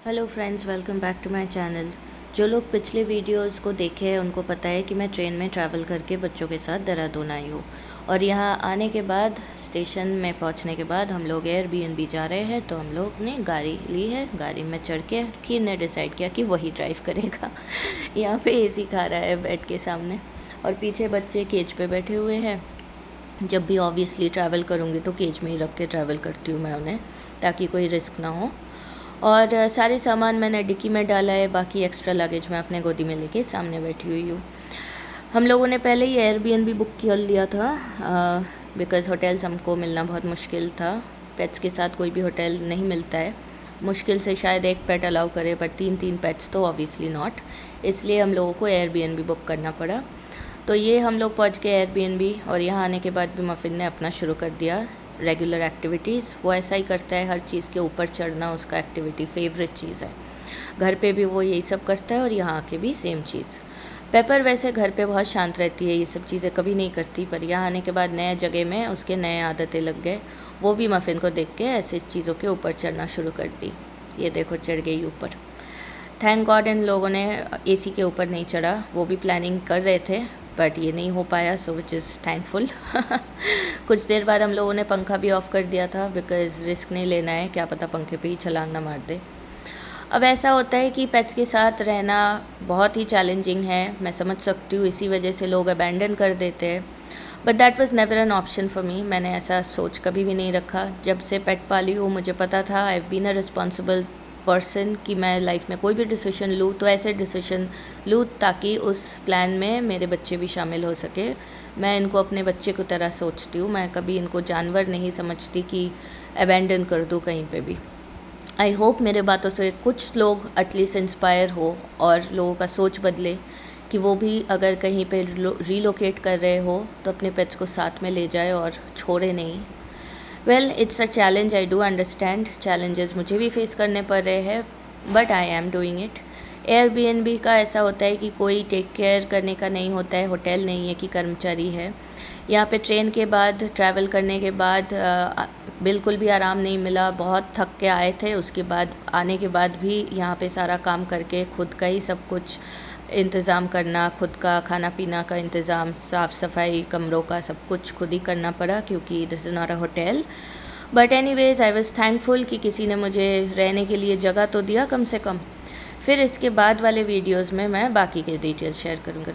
Hello friends, welcome back to my channel. जो लोग पिछले वीडियोस को देखे हैं उनको पता है कि मैं ट्रेन में ट्रैवल करके बच्चों के साथ देहरादून आई हूँ। और यहाँ आने के बाद, स्टेशन में पहुँचने के बाद हम लोग एयरबीएनबी जा रहे हैं। तो हम लोग ने गाड़ी ली है। गाड़ी में चढ़ के खीर ने डिसाइड किया कि वही ड्राइव करेगा। यहाँ पे एसी खा रहा है बेड के सामने, और पीछे बच्चे केज पे बैठे हुए हैं। जब भी ऑब्वियसली ट्रैवल करूँगी तो केज में ही रख के ट्रैवल करती हूँ मैं उन्हें, ताकि कोई रिस्क ना हो। और सारे सामान मैंने डिक्की में डाला है, बाकी एक्स्ट्रा लगेज मैं अपने गोदी में लेके सामने बैठी हुई हूँ। हम लोगों ने पहले ही एयरबीएनबी बुक कर लिया था, बिकॉज़ होटल्स हमको मिलना बहुत मुश्किल था। पेट्स के साथ कोई भी होटल नहीं मिलता है, मुश्किल से शायद एक पेट अलाउ करे, बट 3 पेट्स तो ऑब्वियसली नॉट। इसलिए हम लोगों को एयरबीएनबी बुक करना पड़ा। तो ये हम लोग पहुँच गए एयरबीएनबी, और यहाँ आने के बाद भी मफ़िन ने अपना शुरू कर दिया रेगुलर एक्टिविटीज़। वो ऐसा ही करता है, हर चीज़ के ऊपर चढ़ना उसका एक्टिविटी फेवरेट चीज़ है। घर पे भी वो यही सब करता है, और यहाँ आके भी सेम चीज़। पेपर वैसे घर पे बहुत शांत रहती है, ये सब चीज़ें कभी नहीं करती, पर यहाँ आने के बाद नए जगह में उसके नए आदतें लग गए। वो भी मफ़िन को देख के ऐसे चीज़ों के ऊपर चढ़ना शुरू कर दी। ये देखो, चढ़ गई ऊपर। थैंक गॉड इन लोगों ने एसी के ऊपर नहीं चढ़ा। वो भी प्लानिंग कर रहे थे, बट ये नहीं हो पाया, सो विच इज़ थैंकफुल। कुछ देर बाद हम लोगों ने पंखा भी ऑफ़ कर दिया था, बिकॉज़ रिस्क नहीं लेना है, क्या पता पंखे पे ही छलांग ना मार दे। अब ऐसा होता है कि पेट्स के साथ रहना बहुत ही चैलेंजिंग है, मैं समझ सकती हूँ। इसी वजह से लोग अबैंडन कर देते हैं, but that was never an option for me. मैंने ऐसा सोच कभी भी नहीं रखा। जब से पेट पाली हूँ मुझे पता था, I have been a responsible person, कि मैं लाइफ में कोई भी डिसीजन लूँ तो ऐसे डिसीजन लूँ ताकि उस प्लान में मेरे बच्चे भी शामिल हो सके। मैं इनको अपने बच्चे की तरह सोचती हूँ, मैं कभी इनको जानवर नहीं समझती कि अबैंडन कर दूँ कहीं पे भी। आई होप मेरे बातों से कुछ लोग एटलीस्ट इंस्पायर हो, और लोगों का सोच बदले कि वो भी अगर कहीं पे रीलोकेट कर रहे हो तो अपने पेट्स को साथ में ले जाए और छोड़े नहीं। Well, it's a challenge, I do understand. Challenges मुझे भी फेस करने पड़ रहे हैं, but I am doing it. Airbnb का ऐसा होता है कि कोई टेक केयर करने का नहीं होता है, होटल नहीं है कि कर्मचारी है। यहाँ पे ट्रेन के बाद, ट्रैवल करने के बाद बिल्कुल भी आराम नहीं मिला। बहुत थक के आए थे, उसके बाद आने के बाद भी यहाँ पे सारा काम करके खुद का ही सब कुछ इंतज़ाम करना, खुद का खाना पीना का इंतज़ाम, साफ़ सफाई, कमरों का सब कुछ खुद ही करना पड़ा, क्योंकि this is not a hotel. But anyways, I was thankful कि किसी ने मुझे रहने के लिए जगह तो दिया कम से कम। फिर इसके बाद वाले वीडियोज़ में मैं बाकी के डिटेल्स शेयर करूँगी।